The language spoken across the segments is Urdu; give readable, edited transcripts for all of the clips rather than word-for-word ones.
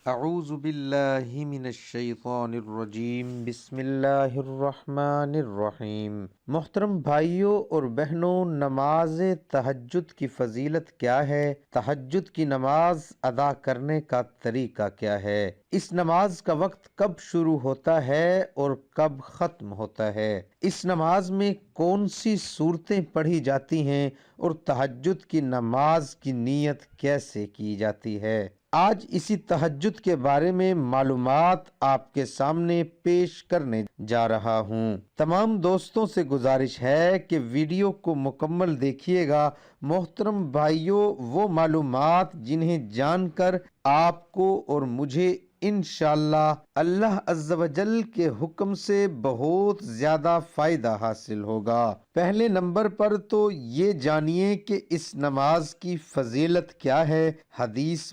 اعوذ باللہ من الشیطان الرجیم بسم اللہ الرحمن الرحیم۔ محترم بھائیوں اور بہنوں، نماز تہجد کی فضیلت کیا ہے؟ تہجد کی نماز ادا کرنے کا طریقہ کیا ہے؟ اس نماز کا وقت کب شروع ہوتا ہے اور کب ختم ہوتا ہے؟ اس نماز میں کون سی صورتیں پڑھی جاتی ہیں اور تہجد کی نماز کی نیت کیسے کی جاتی ہے؟ آج اسی تہجد کے بارے میں معلومات آپ کے سامنے پیش کرنے جا رہا ہوں۔ تمام دوستوں سے گزارش ہے کہ ویڈیو کو مکمل دیکھیے گا۔ محترم بھائیوں، وہ معلومات جنہیں جان کر آپ کو اور مجھے انشاءاللہ اللہ عز و جل کے حکم سے بہت زیادہ فائدہ حاصل ہوگا۔ پہلے نمبر پر تو یہ جانیے کہ اس نماز کی فضیلت کیا ہے۔ حدیث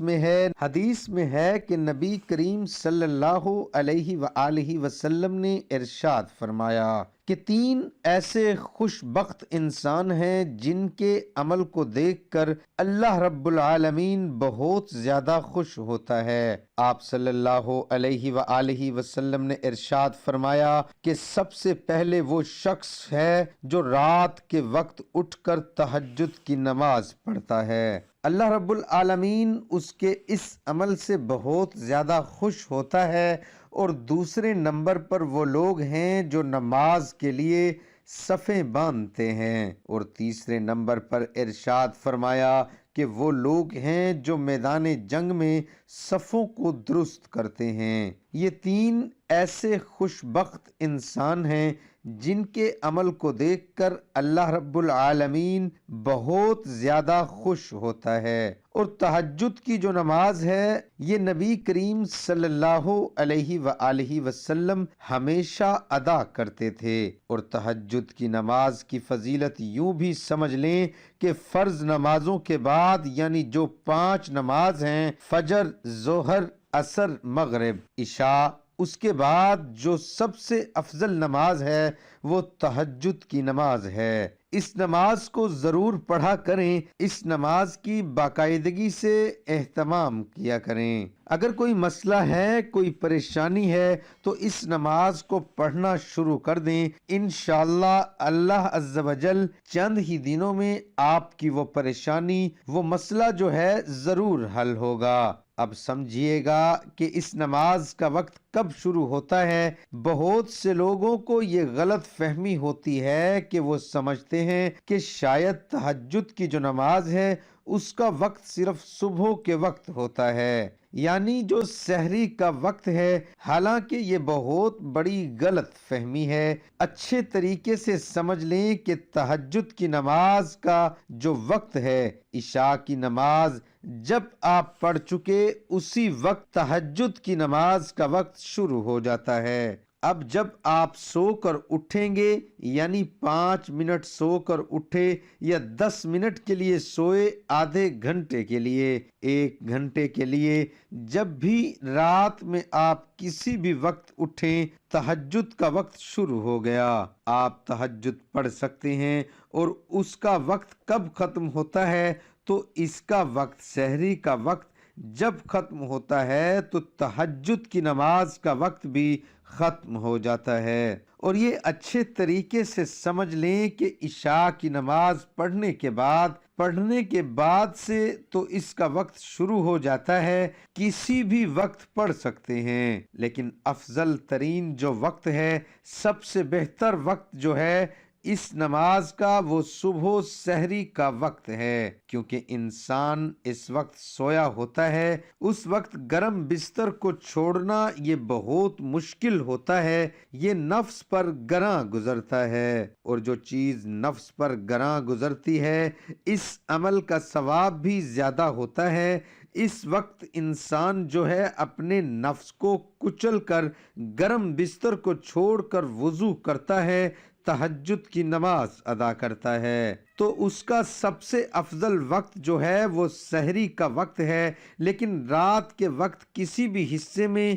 میں ہے کہ نبی کریم صلی اللہ علیہ وآلہ وسلم نے ارشاد فرمایا کہ 3 ایسے خوش بخت انسان ہیں جن کے عمل کو دیکھ کر اللہ رب العالمین بہت زیادہ خوش ہوتا ہے۔ آپ صلی اللہ علیہ وآلہ وسلم نے ارشاد فرمایا کہ سب سے پہلے وہ شخص ہے جو رات کے وقت اٹھ کر تہجد کی نماز پڑھتا ہے۔ اللہ رب العالمین اس کے اس عمل سے بہت زیادہ خوش ہوتا ہے۔ اور دوسرے نمبر پر وہ لوگ ہیں جو نماز کے لیے صفیں باندھتے ہیں، اور تیسرے نمبر پر ارشاد فرمایا کہ وہ لوگ ہیں جو میدان جنگ میں صفوں کو درست کرتے ہیں۔ یہ 3 ایسے خوش بخت انسان ہیں جن کے عمل کو دیکھ کر اللہ رب العالمین بہت زیادہ خوش ہوتا ہے۔ اور تہجد کی جو نماز ہے یہ نبی کریم صلی اللہ علیہ وآلہ وسلم ہمیشہ ادا کرتے تھے۔ اور تہجد کی نماز کی فضیلت یوں بھی سمجھ لیں کہ فرض نمازوں کے بعد، یعنی جو 5 نماز ہیں، فجر، ظہر، عصر، مغرب، عشاء، اس کے بعد جو سب سے افضل نماز ہے وہ تہجد کی نماز ہے۔ اس نماز کو ضرور پڑھا کریں، اس نماز کی باقاعدگی سے اہتمام کیا کریں۔ اگر کوئی مسئلہ ہے، کوئی پریشانی ہے تو اس نماز کو پڑھنا شروع کر دیں۔ انشاءاللہ اللہ عز و جل چند ہی دنوں میں آپ کی وہ پریشانی، وہ مسئلہ جو ہے ضرور حل ہوگا۔ اب سمجھیے گا کہ اس نماز کا وقت کب شروع ہوتا ہے۔ بہت سے لوگوں کو یہ غلط فہمی ہوتی ہے کہ وہ سمجھتے ہیں کہ شاید تہجد کی جو نماز ہے اس کا وقت صرف صبح کے وقت ہوتا ہے، یعنی جو سحری کا وقت ہے۔ حالانکہ یہ بہت بڑی غلط فہمی ہے۔ اچھے طریقے سے سمجھ لیں کہ تہجد کی نماز کا جو وقت ہے، عشاء کی نماز جب آپ پڑھ چکے اسی وقت تہجد کی نماز کا وقت شروع ہو جاتا ہے۔ اب جب آپ سو کر اٹھیں گے، یعنی 5 منٹ سو کر اٹھے یا 10 منٹ کے لیے سوئے، آدھے گھنٹے کے لیے، 1 گھنٹے کے لیے، جب بھی رات میں آپ کسی بھی وقت اٹھیں، تہجد کا وقت شروع ہو گیا، آپ تہجد پڑھ سکتے ہیں۔ اور اس کا وقت کب ختم ہوتا ہے؟ تو اس کا وقت، سحری کا وقت جب ختم ہوتا ہے تو تہجد کی نماز کا وقت بھی ختم ہو جاتا ہے۔ اور یہ اچھے طریقے سے سمجھ لیں کہ عشاء کی نماز پڑھنے کے بعد سے تو اس کا وقت شروع ہو جاتا ہے۔ کسی بھی وقت پڑھ سکتے ہیں، لیکن افضل ترین جو وقت ہے، سب سے بہتر وقت جو ہے اس نماز کا، وہ صبح سحری کا وقت ہے، کیونکہ انسان اس وقت سویا ہوتا ہے۔ اس وقت گرم بستر کو چھوڑنا یہ بہت مشکل ہوتا ہے، یہ نفس پر گراں گزرتا ہے، اور جو چیز نفس پر گراں گزرتی ہے اس عمل کا ثواب بھی زیادہ ہوتا ہے۔ اس وقت انسان جو ہے اپنے نفس کو کچل کر گرم بستر کو چھوڑ کر وضو کرتا ہے، تہجد کی نماز ادا کرتا ہے، تو اس کا سب سے افضل وقت جو ہے وہ سحری کا وقت ہے۔ لیکن رات کے وقت کسی بھی حصے میں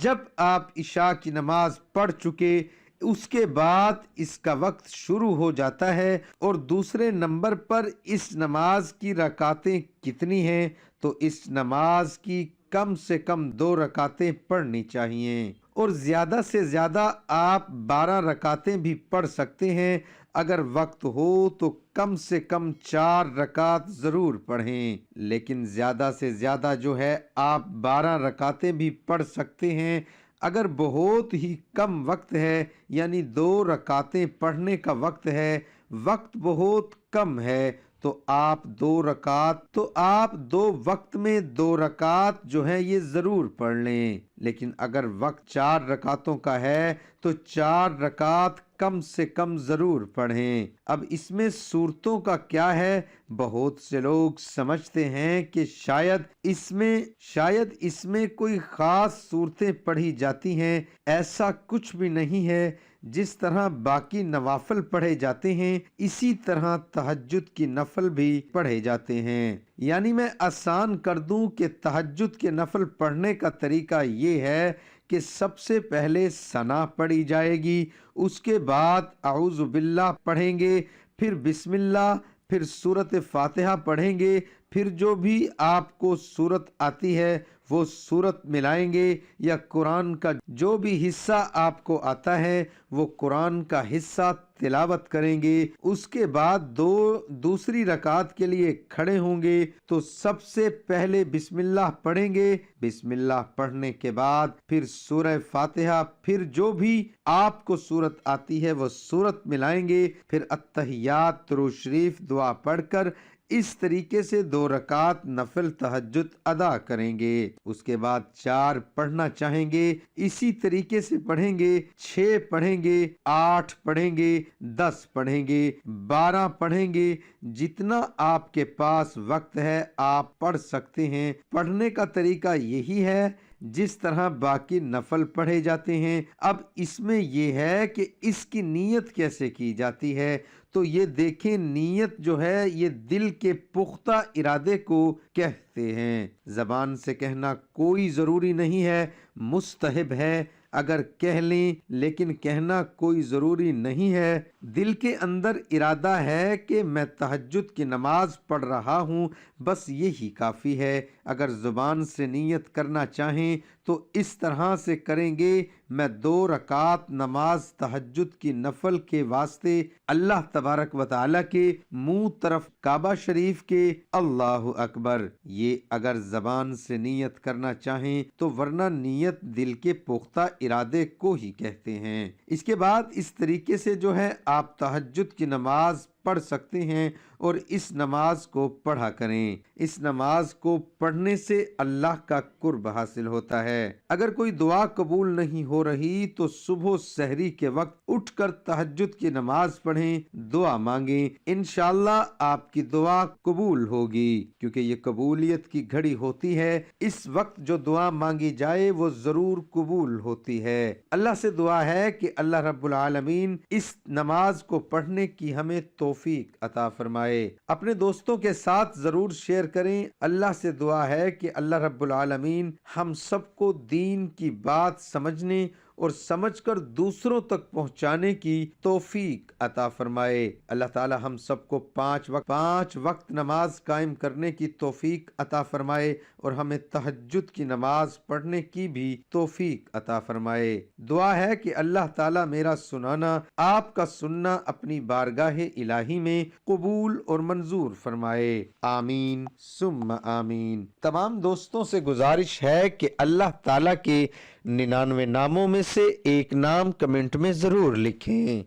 جب آپ عشاء کی نماز پڑھ چکے اس کے بعد اس کا وقت شروع ہو جاتا ہے۔ اور دوسرے نمبر پر اس نماز کی رکعتیں کتنی ہیں؟ تو اس نماز کی کم سے کم 2 رکعتیں پڑھنی چاہیے، اور زیادہ سے زیادہ آپ 12 رکعتیں بھی پڑھ سکتے ہیں۔ اگر وقت ہو تو کم سے کم 4 رکعت ضرور پڑھیں، لیکن زیادہ سے زیادہ جو ہے آپ 12 رکعتیں بھی پڑھ سکتے ہیں۔ اگر بہت ہی کم وقت ہے، یعنی 2 رکعتیں پڑھنے کا وقت ہے، وقت بہت کم ہے، تو آپ 2 وقت میں 2 رکعت جو ہے یہ ضرور پڑھ لیں۔ لیکن اگر وقت 4 رکعتوں کا ہے تو 4 رکعت کم سے کم ضرور پڑھیں۔ اب اس میں صورتوں کا کیا ہے؟ بہت سے لوگ سمجھتے ہیں کہ شاید اس میں کوئی خاص صورتیں پڑھی جاتی ہیں۔ ایسا کچھ بھی نہیں ہے۔ جس طرح باقی نوافل پڑھے جاتے ہیں، اسی طرح تہجد کی نفل بھی پڑھے جاتے ہیں۔ یعنی میں آسان کر دوں کہ تہجد کے نفل پڑھنے کا طریقہ یہ ہے کہ سب سے پہلے ثنا پڑھی جائے گی، اس کے بعد اعوذ باللہ پڑھیں گے، پھر بسم اللہ، پھر سورۃ فاتحہ پڑھیں گے، پھر جو بھی آپ کو سورت آتی ہے وہ سورت ملائیں گے، یا قرآن کا جو بھی حصہ آپ کو آتا ہے وہ قرآن کا حصہ تلاوت کریں گے۔ اس کے بعد دوسری رکعت کے لیے کھڑے ہوں گے تو سب سے پہلے بسم اللہ پڑھیں گے، بسم اللہ پڑھنے کے بعد پھر سورہ فاتحہ، پھر جو بھی آپ کو سورت آتی ہے وہ سورت ملائیں گے، پھر التحیات، درود شریف، دعا پڑھ کر اس طریقے سے 2 رکعت نفل تہجد ادا کریں گے۔ اس کے بعد 4 پڑھنا چاہیں گے، اسی طریقے سے پڑھیں گے، 6 پڑھیں گے، 8 پڑھیں گے، 10 پڑھیں گے، 12 پڑھیں گے، جتنا آپ کے پاس وقت ہے آپ پڑھ سکتے ہیں۔ پڑھنے کا طریقہ یہی ہے جس طرح باقی نفل پڑھے جاتے ہیں۔ اب اس میں یہ ہے کہ اس کی نیت کیسے کی جاتی ہے، تو یہ دیکھیں، نیت جو ہے یہ دل کے پختہ ارادے کو کہتے ہیں۔ زبان سے کہنا کوئی ضروری نہیں ہے، مستحب ہے، اگر کہہ لیں، لیکن کہنا کوئی ضروری نہیں ہے۔ دل کے اندر ارادہ ہے کہ میں تہجد کی نماز پڑھ رہا ہوں، بس یہی کافی ہے۔ اگر زبان سے نیت کرنا چاہیں تو اس طرح سے کریں گے، میں 2 رکعت نماز تہجد کی نفل کے واسطے اللہ تبارک و تعالی کے منہ طرف کعبہ شریف کے اللہ اکبر، یہ اگر زبان سے نیت کرنا چاہیں تو، ورنہ نیت دل کے پختہ ارادے کو ہی کہتے ہیں۔ اس کے بعد اس طریقے سے جو ہے آپ تہجد کی نماز پڑھ سکتے ہیں، اور اس نماز کو پڑھا کریں۔ اس نماز کو پڑھنے سے اللہ کا قرب حاصل ہوتا ہے۔ اگر کوئی دعا قبول نہیں ہو رہی تو صبح و سحری کے وقت اٹھ کر تہجد کی نماز پڑھیں، دعا مانگیں، انشاءاللہ آپ کی دعا قبول ہوگی، کیونکہ یہ قبولیت کی گھڑی ہوتی ہے۔ اس وقت جو دعا مانگی جائے وہ ضرور قبول ہوتی ہے۔ اللہ سے دعا ہے کہ اللہ رب العالمین اس نماز کو پڑھنے کی ہمیں توفیق عطا فرمائے۔ اپنے دوستوں کے ساتھ ضرور شیئر کریں۔ اللہ سے دعا ہے کہ اللہ رب العالمین ہم سب کو دین کی بات سمجھنے اور سمجھ کر دوسروں تک پہنچانے کی توفیق عطا فرمائے۔ اللہ تعالی ہم سب کو 5 وقت نماز قائم کرنے کی توفیق عطا فرمائے، اور ہمیں تہجد کی نماز پڑھنے کی بھی توفیق عطا فرمائے۔ دعا ہے کہ اللہ تعالی میرا سنانا، آپ کا سننا اپنی بارگاہ الہی میں قبول اور منظور فرمائے، آمین ثم آمین۔ تمام دوستوں سے گزارش ہے کہ اللہ تعالی کے 99 ناموں میں سے ایک نام کمنٹ میں ضرور لکھیں۔